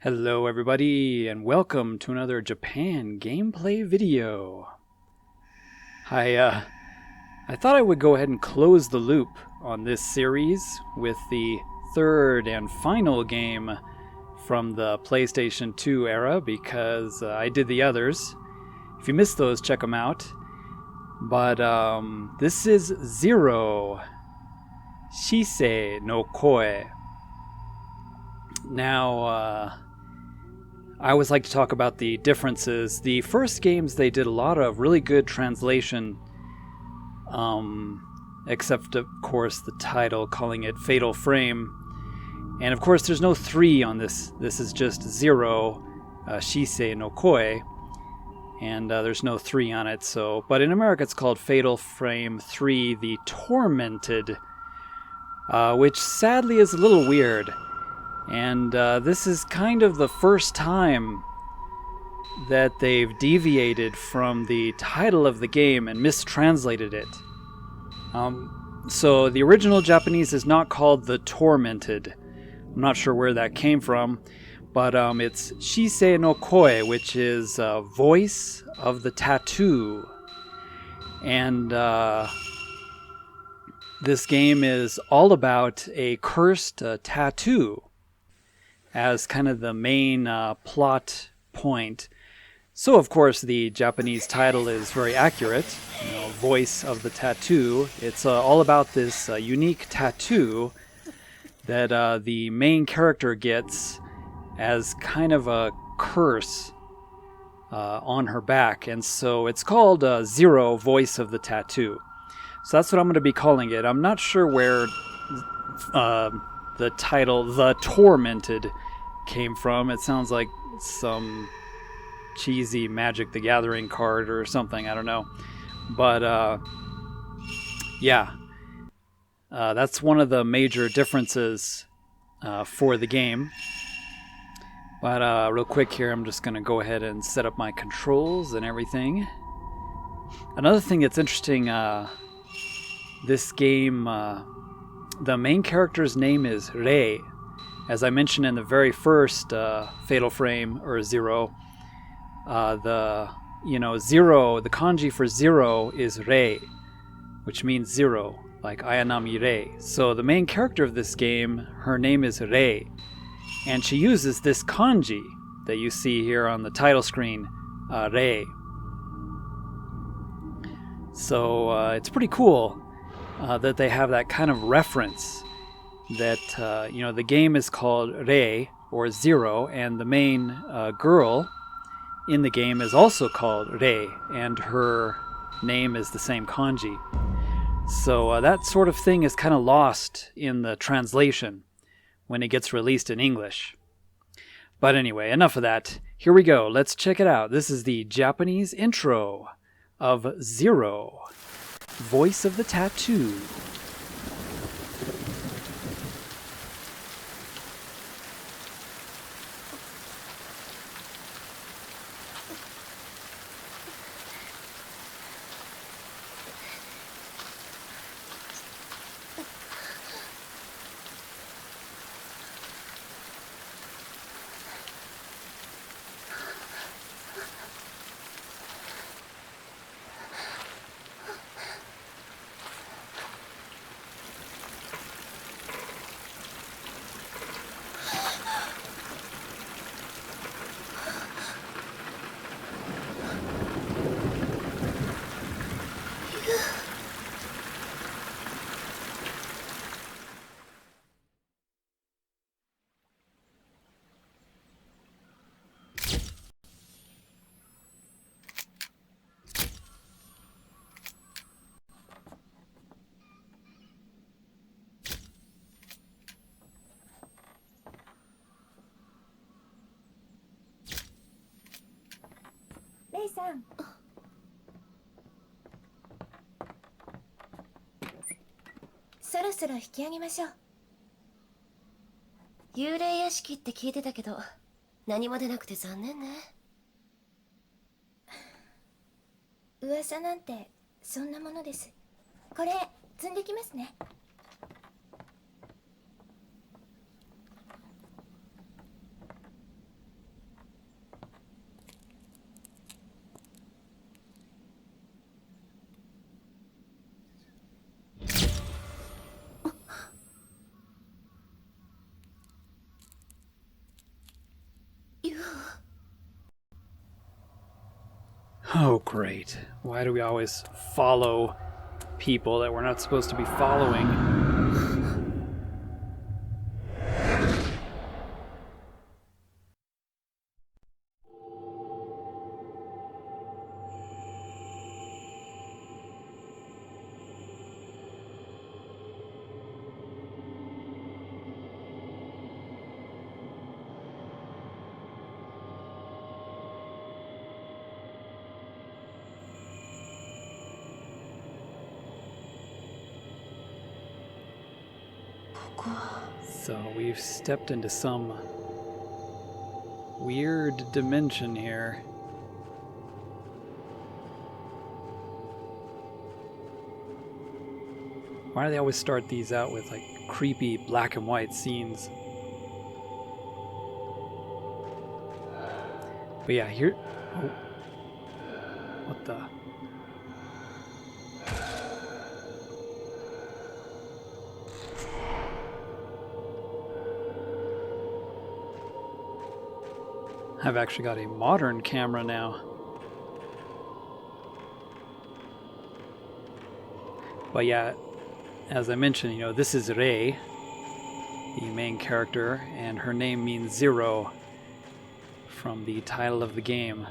Hello everybody, and welcome to another Japan gameplay video. I thought I would go ahead and close the loop on this series with the third and final game from the PlayStation 2 era because I did the others. If you missed those, check them out. But this is Zero, Shisei no Koe. Now, I always like to talk about the differences. The first games, they did a lot of really good translation, except, of course, the title, calling it Fatal Frame. And, of course, there's no 3 on this. This is just 0, Shisei no Koe, and there's no 3 on it. So, but in America, it's called Fatal Frame 3, the Tormented, which sadly is a little weird. And this is kind of the first time that they've deviated from the title of the game and mistranslated it. So the original Japanese is not called The Tormented. I'm not sure where that came from, but it's Shisei no Koe, which is Voice of the Tattoo. And this game is all about a cursed tattoo as kind of the main plot point. So, of course, the Japanese title is very accurate, Voice of the Tattoo. It's all about this unique tattoo that the main character gets as kind of a curse on her back. And so it's called Zero, Voice of the Tattoo. So that's what I'm going to be calling it. I'm not sure where the title The Tormented came from. It sounds like some cheesy Magic the Gathering card or something, I don't know. But yeah, that's one of the major differences for the game. But real quick here, I'm just going to go ahead and set up my controls and everything. Another thing that's interesting, this game, the main character's name is Rei. As I mentioned in the very first Fatal Frame, or Zero, Zero, the kanji for zero is Rei, which means zero, like Ayanami Rei. So the main character of this game, her name is Rei, and she uses this kanji that you see here on the title screen, Rei. So it's pretty cool that they have that kind of reference, that the game is called Rei, or Zero, and the main girl in the game is also called Rei, and her name is the same kanji. So that sort of thing is kind of lost in the translation when it gets released in English. But anyway, enough of that. Here we go. Let's check it out. This is the Japanese intro of Zero, Voice of the Tattoo.レイさん、そろそろ引き上げましょう。幽霊屋敷って聞いてたけど、何も出なくて残念ね。噂なんてそんなものです。これ積んできますね。Oh, great. Why do we always follow people that we're not supposed to be following? So we've stepped into some weird dimension here. Why do they always start these out with like creepy black and white scenes? But yeah, here... Oh. What the... I've actually got a modern camera now. But yeah, as I mentioned, you know, this is Rei, the main character, and her name means zero from the title of the game.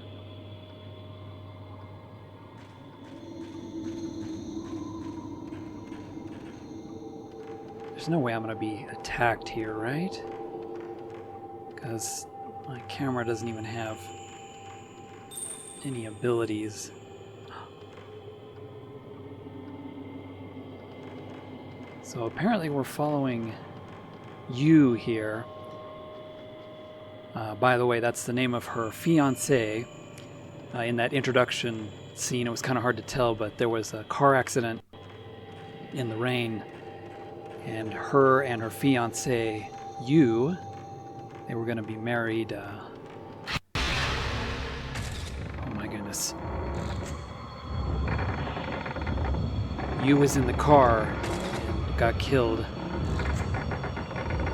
There's no way I'm going to be attacked here, right? Because my camera doesn't even have any abilities. So apparently we're following you here. By the way, that's the name of her fiancé. In that introduction scene, it was kind of hard to tell, but there was a car accident in the rain, and her fiancé, you, they were going to be married. Oh my goodness. You was in the car and got killed.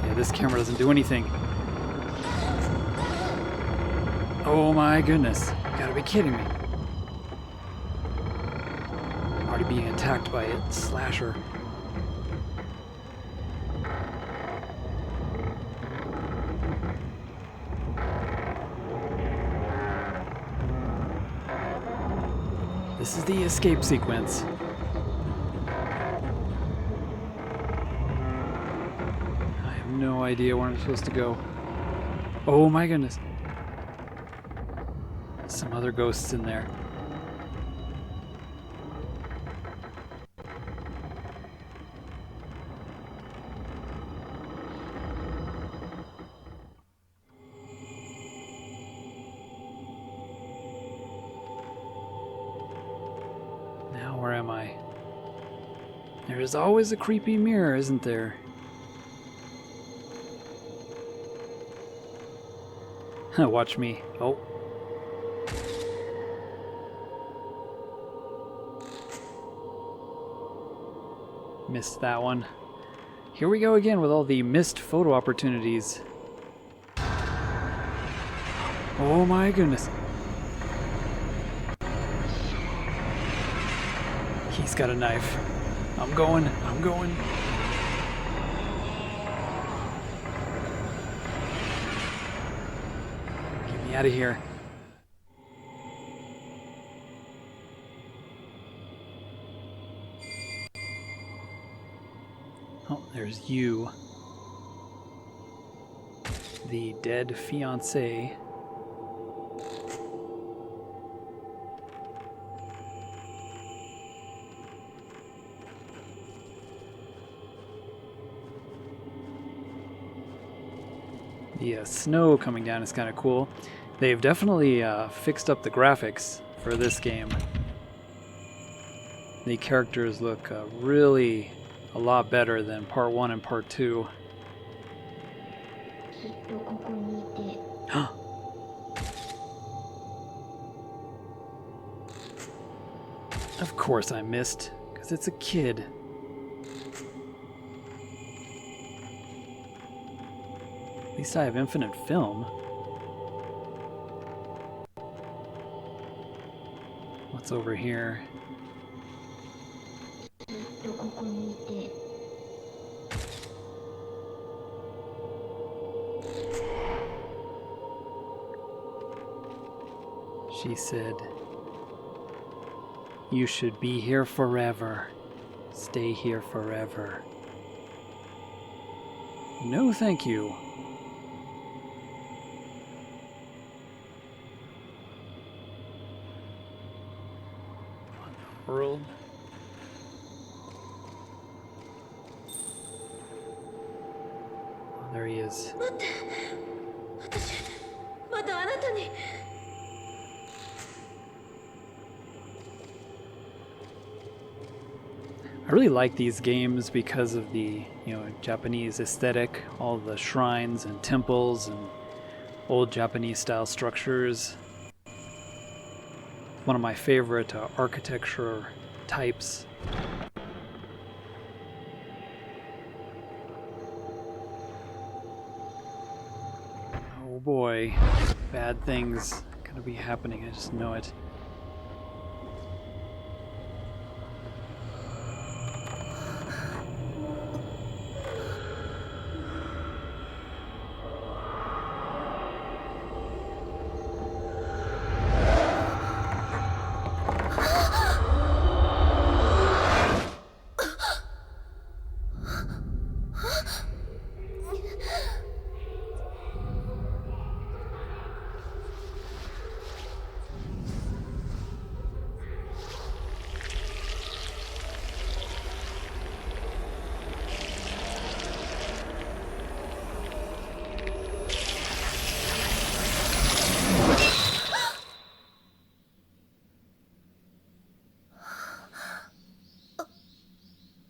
Yeah, this camera doesn't do anything. Oh my goodness. You gotta be kidding me. I'm already being attacked by a slasher. This is the escape sequence. I have no idea where I'm supposed to go. Oh my goodness. Some other ghosts in there. Now where am I? There's always a creepy mirror, isn't there? Watch me. Oh. Missed that one. Here we go again with all the missed photo opportunities. Oh my goodness. He's got a knife. I'm going. Get me out of here. Oh, there's you. The dead fiancé. The snow coming down is kind of cool. They've definitely fixed up the graphics for this game. The characters look really a lot better than part 1 and part 2. Of course I missed, because it's a kid. At least I have infinite film. What's over here? ここにいて She said, "You should be here forever. Stay here forever." No, thank you. What in the world? Oh, there he is. 待って、私まだあなたに I really like these games because of the, Japanese aesthetic, all the shrines and temples and old Japanese style structures. One of my favorite architecture types. Oh boy, bad things gonna be happening, I just know it.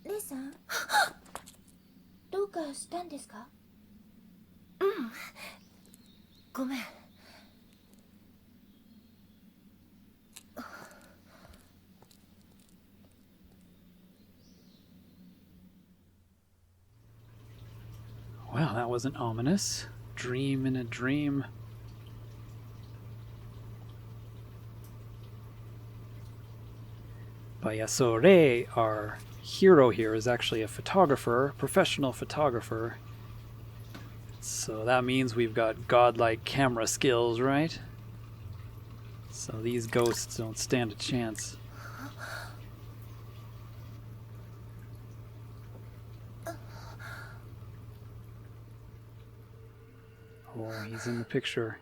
レイさんどうかしたんですか？ごめん。Wow, that wasn't ominous. Dream in a dream. But yeah, so Rei, our hero here, is actually a photographer, professional photographer. So that means we've got godlike camera skills, right? So these ghosts don't stand a chance. Oh, he's in the picture.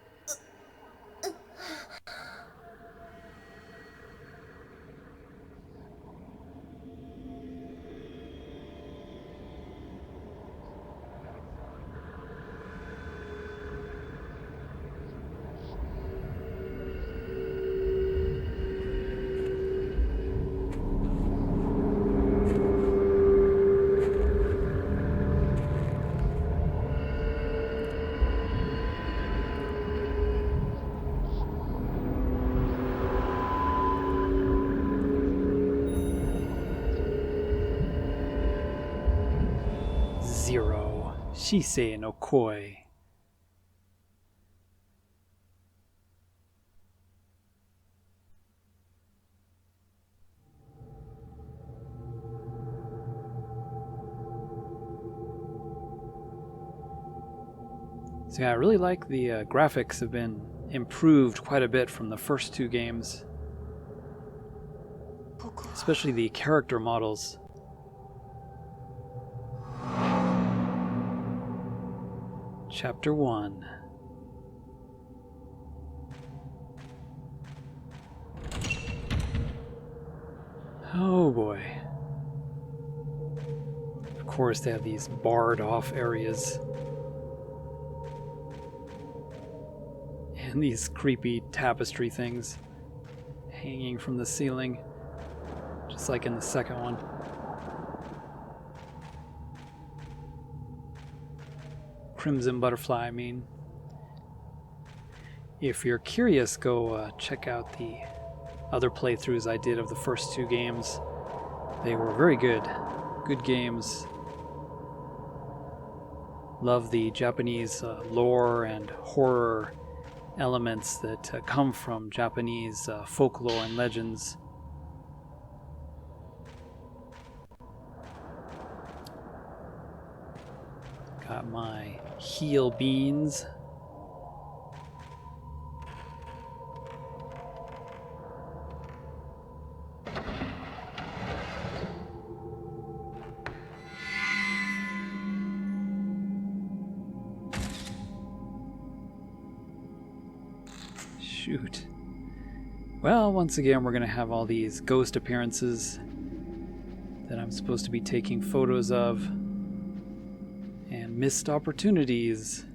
Zero. Shisei no koi. So yeah, I really like the graphics have been improved quite a bit from the first two games. Especially the character models. Chapter 1. Oh boy. Of course they have these barred off areas. And these creepy tapestry things hanging from the ceiling. Just like in the second one. Crimson Butterfly, I mean. If you're curious, go check out the other playthroughs I did of the first two games. They were very good. Good games. Love the Japanese lore and horror elements that come from Japanese folklore and legends. Got my heel beans. Shoot. Well, once again, we're going to have all these ghost appearances that I'm supposed to be taking photos of, and missed opportunities.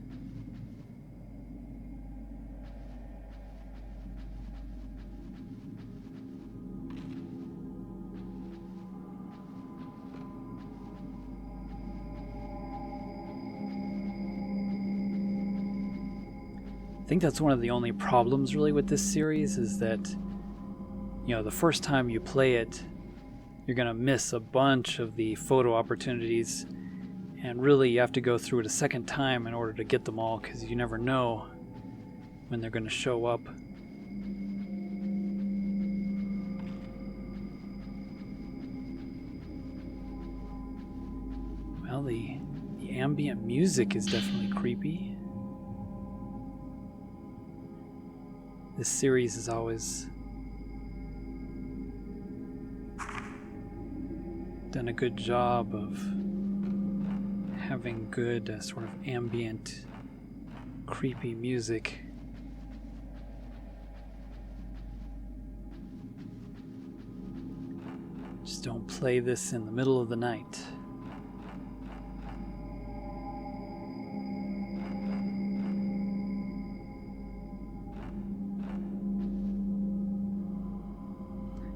I think that's one of the only problems really with this series is that, you know, the first time you play it, you're going to miss a bunch of the photo opportunities, and really you have to go through it a second time in order to get them all, because you never know when they're going to show up. Well, the ambient music is definitely creepy. This series has always done a good job of having good sort of ambient, creepy music. Just don't play this in the middle of the night.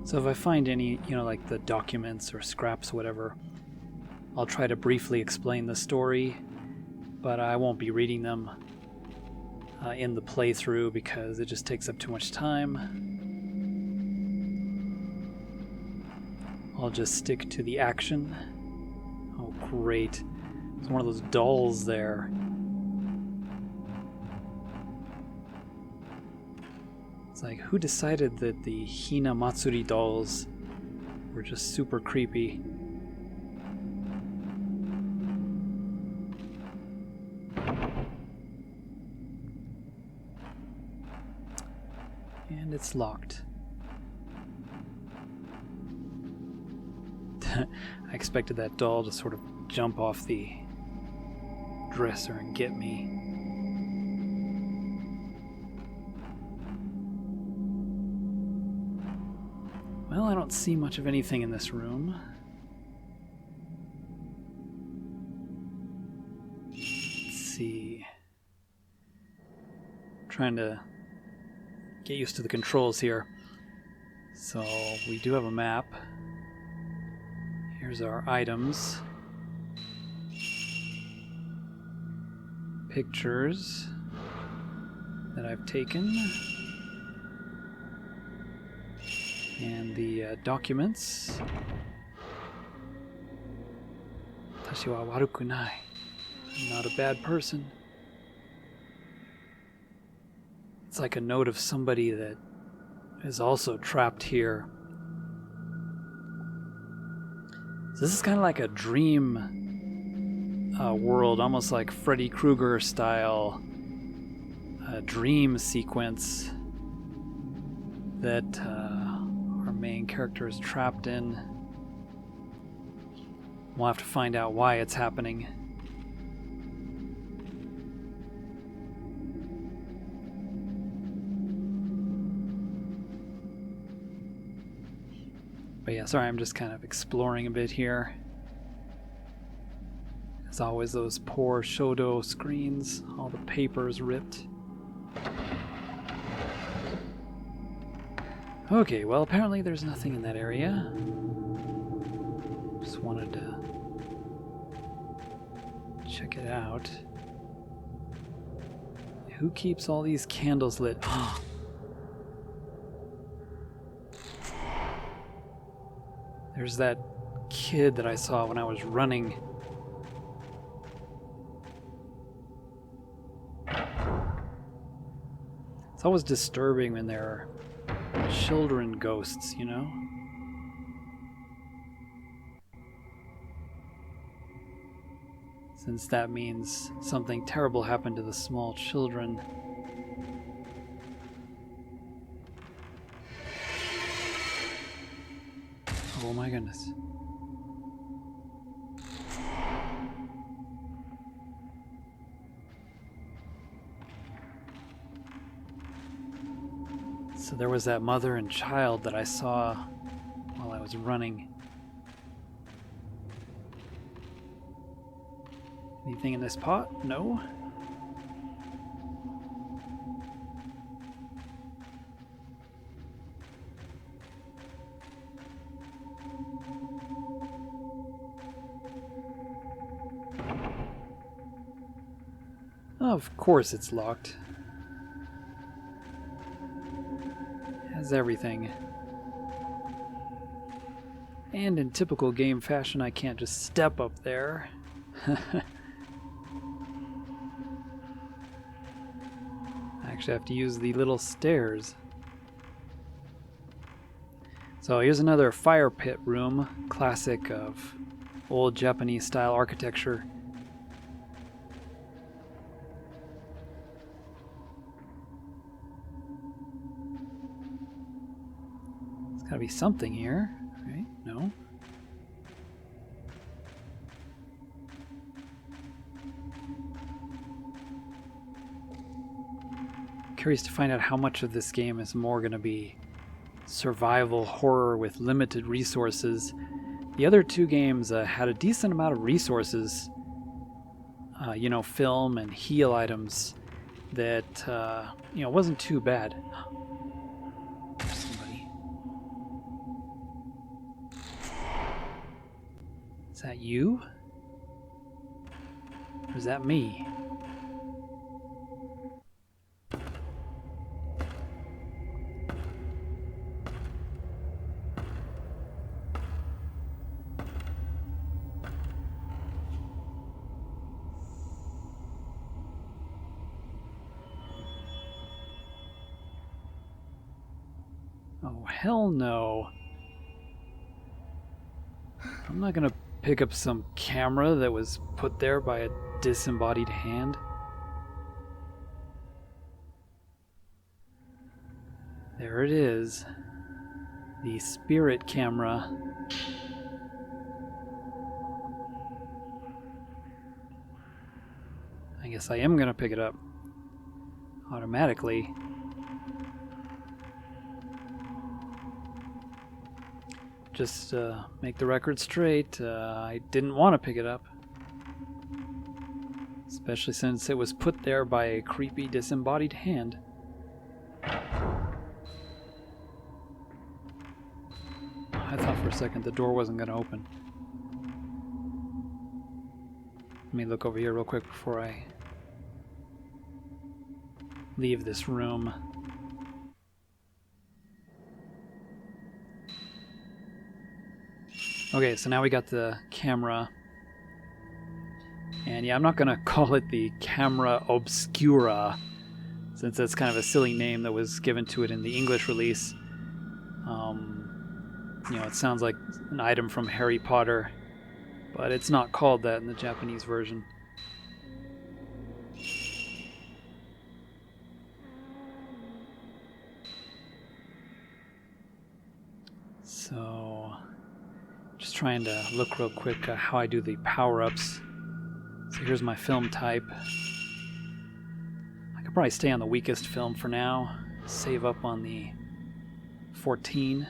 So if I find any, you know, like the documents or scraps, whatever, I'll try to briefly explain the story, but I won't be reading them in the playthrough because it just takes up too much time. I'll just stick to the action. Oh, great. There's one of those dolls there. Like, who decided that the Hina Matsuri dolls were just super creepy? And it's locked. I expected that doll to sort of jump off the dresser and get me. Well, I don't see much of anything in this room. Let's see. I'm trying to get used to the controls here. So we do have a map. Here's our items. Pictures that I've taken. And the documents. Tashi wa waruku nai. I'm not a bad person. It's like a note of somebody that is also trapped here. So this is kind of like a dream world, almost like Freddy Krueger style dream sequence that our main character is trapped in. We'll have to find out why it's happening. But yeah, sorry, I'm just kind of exploring a bit here. As always, those poor Shodo screens, all the papers ripped. Okay, well, apparently there's nothing in that area. Just wanted to check it out. Who keeps all these candles lit? There's that kid that I saw when I was running. It's always disturbing when there are children ghosts, you know? since that means something terrible happened to the small children. Oh my goodness. So there was that mother and child that I saw while I was running. Anything in this pot? No. Of course it's locked. Has everything. And in typical game fashion, I can't just step up there. I actually have to use the little stairs. So here's another fire pit room, classic of old Japanese style architecture. There's gotta be something here, right? No? Curious to find out how much of this game is more going to be survival horror with limited resources. The other two games had a decent amount of resources, you know, film and heal items that, you know, wasn't too bad. There's somebody. Is that you? Or is that me? Oh, hell no. I'm not gonna pick up some camera that was put there by a disembodied hand. There it is. The spirit camera. I guess I am gonna pick it up. Automatically. Just make the record straight, I didn't want to pick it up. Especially since it was put there by a creepy disembodied hand. I thought for a second the door wasn't going to open. Let me look over here real quick before I leave this room. Okay, so now we got the camera. And yeah, I'm not going to call it the camera obscura, since that's kind of a silly name that was given to it in the English release. You know, it sounds like an item from Harry Potter, but it's not called that in the Japanese version. So, just trying to look real quick how I do the power-ups. So here's my film type. I could probably stay on the weakest film for now. Save up on the 14.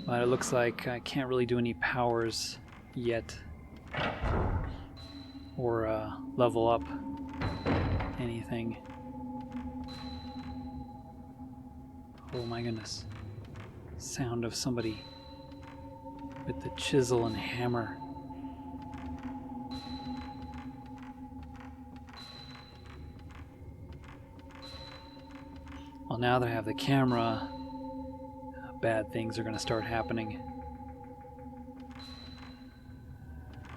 But it looks like I can't really do any powers yet. Or level up anything. Oh my goodness. Sound of somebody with the chisel and hammer. Well, now that I have the camera, bad things are going to start happening.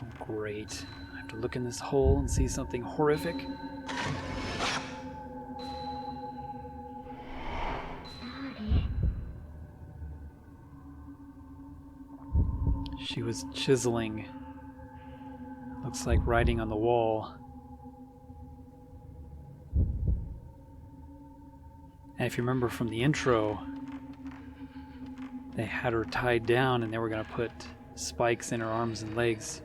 Oh, great. I have to look in this hole and see something horrific. She was chiseling Looks like writing on the wall. And if you remember from the intro, they had her tied down and they were going to put spikes in her arms and legs.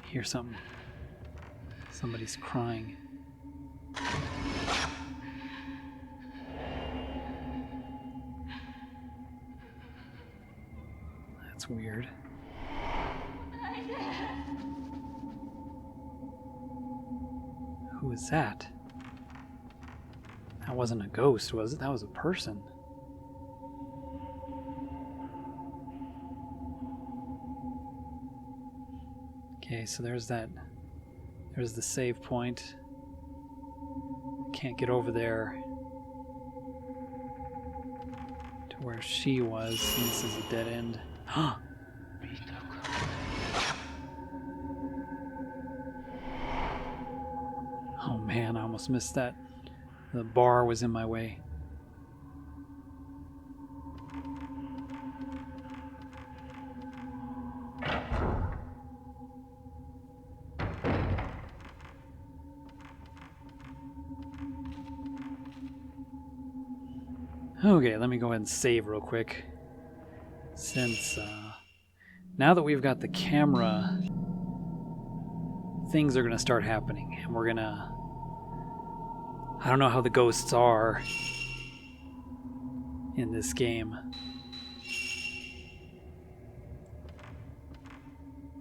Hear something. Somebody's crying. That's weird. Who is that? That wasn't a ghost, was it? That was a person. Okay, so there's that. There's the save point. Can't get over there to where she was. This is a dead end. Oh man, I almost missed that. The bar was in my way. Okay, let me go ahead and save real quick. Since now that we've got the camera, things are going to start happening. And we're going to... I don't know how the ghosts are in this game.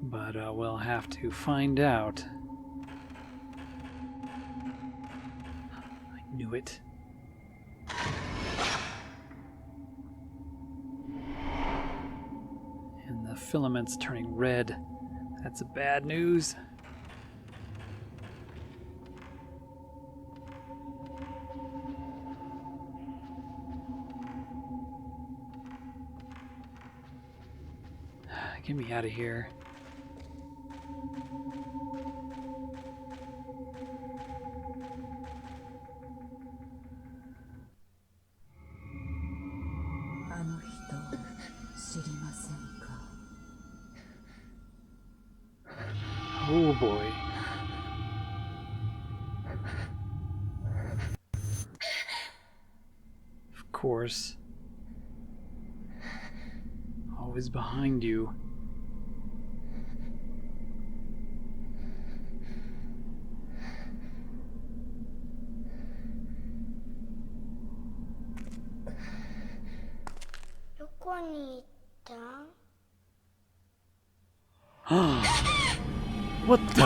But we'll have to find out. I knew it. And the filament's turning red. That's bad news. Get me out of here. Oh boy. Of course. Always behind you. What the?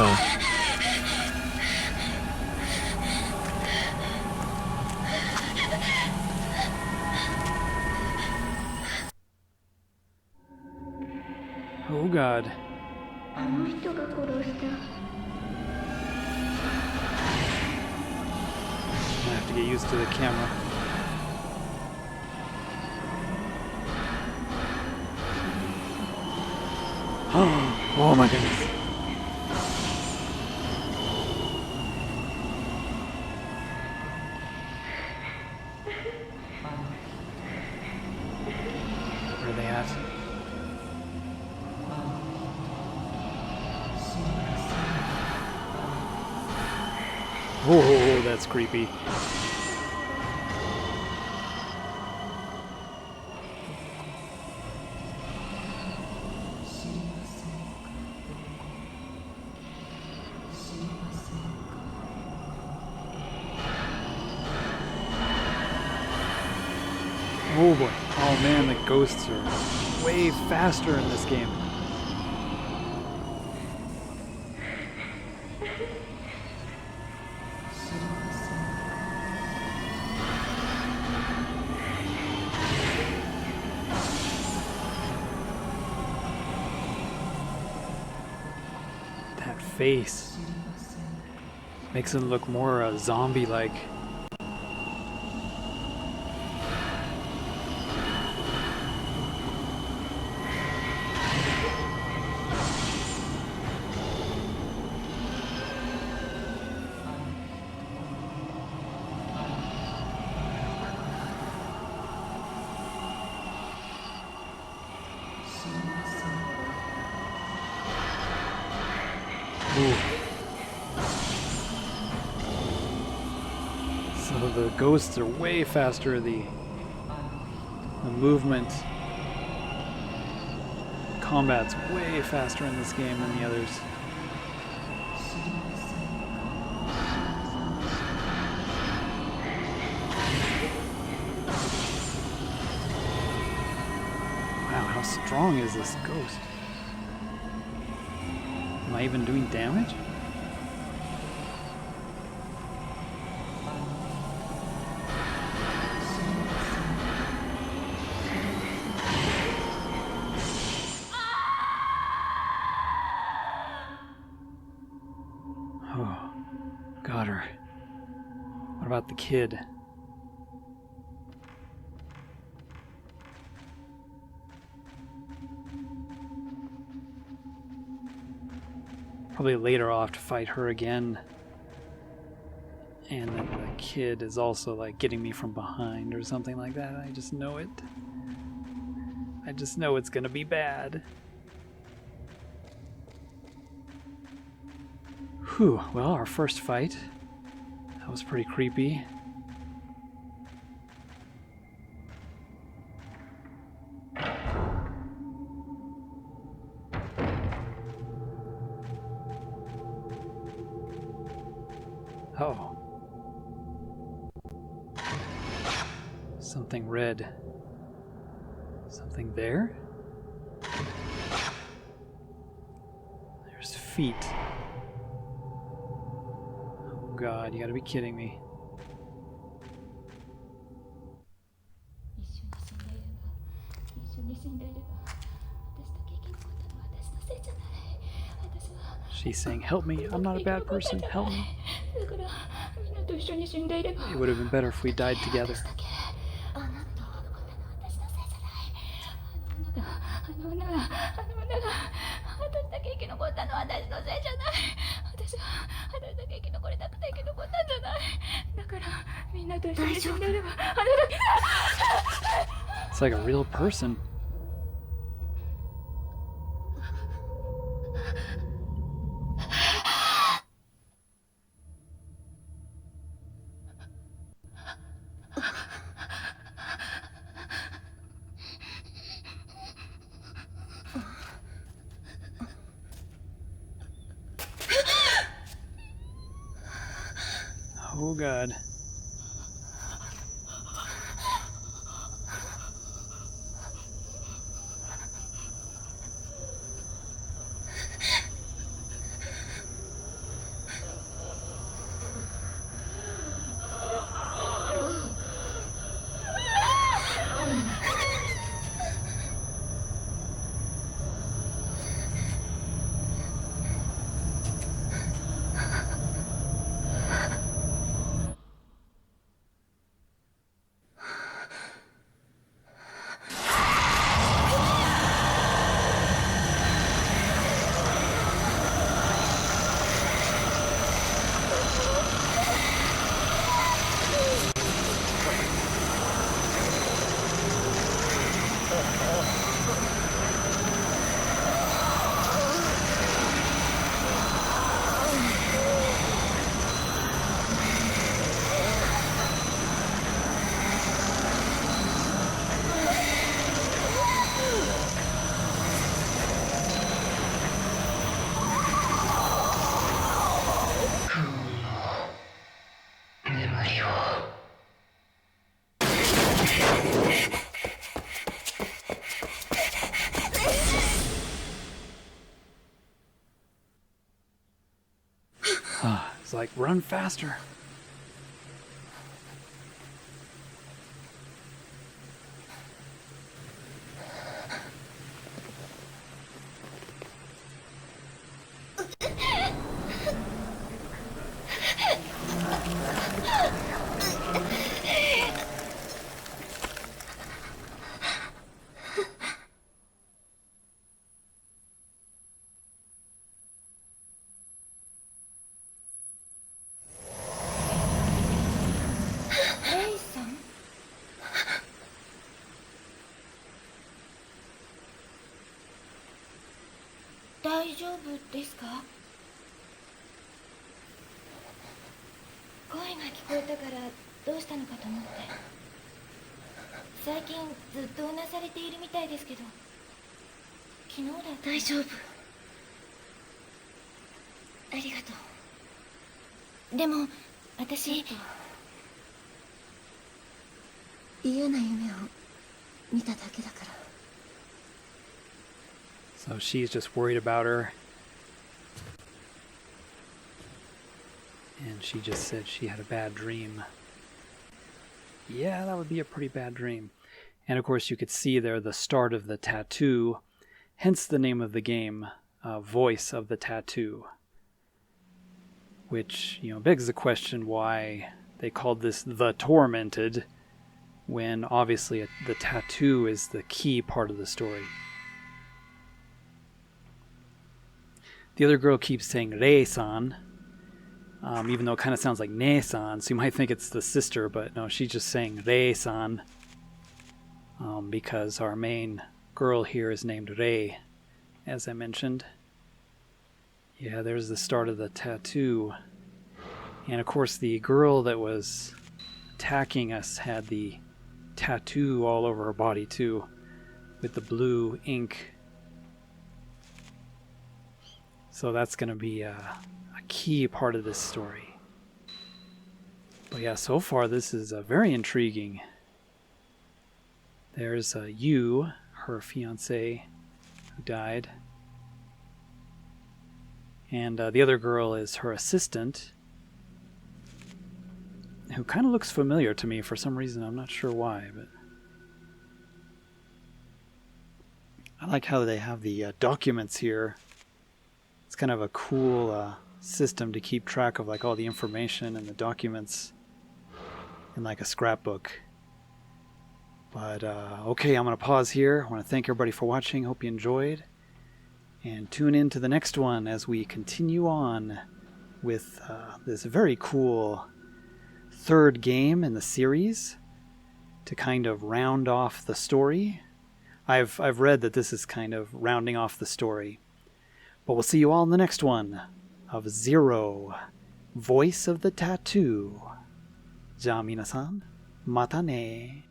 Oh God. I have to get used to the camera. Oh my goodness. Where are they at? Oh, that's creepy. Oh boy. Oh man, the ghosts are way faster in this game. That face makes him look more zombie-like. Ooh. So the ghosts are way faster. The movement, combat's way faster in this game than the others. Wow, how strong is this ghost? Am I even doing damage? Oh, got her. What about the kid? Probably later I'll have to fight her again. And then the kid is also like getting me from behind or something like that. I just know it. I just know it's gonna be bad. Whew, well, our first fight. That was pretty creepy. Oh. Something red. Something there? There's feet. Oh god, you gotta be kidding me. She's saying, help me, I'm not a bad person, help me. It would have been better if we died together. It's like a real person. Oh god. It's like, run faster. 大丈夫ですか？声が聞こえたからどうしたのかと思って。最近ずっとうなされているみたいですけど、昨日だって。大丈夫。ありがとう。でも私、嫌な夢を見ただけだから。 So she's just worried about her. And she just said she had a bad dream. Yeah, that would be a pretty bad dream. And of course you could see there the start of the tattoo, hence the name of the game, Voice of the Tattoo. Which, begs the question why they called this the Tormented, when obviously the tattoo is the key part of the story. The other girl keeps saying Rei-san, even though it kind of sounds like Ne-san, so you might think it's the sister, but no, she's just saying Rei-san, because our main girl here is named Rei, as I mentioned. Yeah, there's the start of the tattoo. And of course the girl that was attacking us had the tattoo all over her body too, with the blue ink. So that's going to be a key part of this story. But yeah, so far this is very intriguing. There's Yu, her fiancé, who died. And the other girl is her assistant, who kind of looks familiar to me for some reason. I'm not sure why, but I like how they have the documents here. It's kind of a cool system to keep track of like all the information and the documents in like a scrapbook. But okay, I'm going to pause here. I want to thank everybody for watching. Hope you enjoyed. And tune in to the next one as we continue on with this very cool third game in the series to kind of round off the story. I've read that this is kind of rounding off the story. But we'll see you all in the next one of Zero, Voice of the Tattoo. じゃあ皆さん、またね。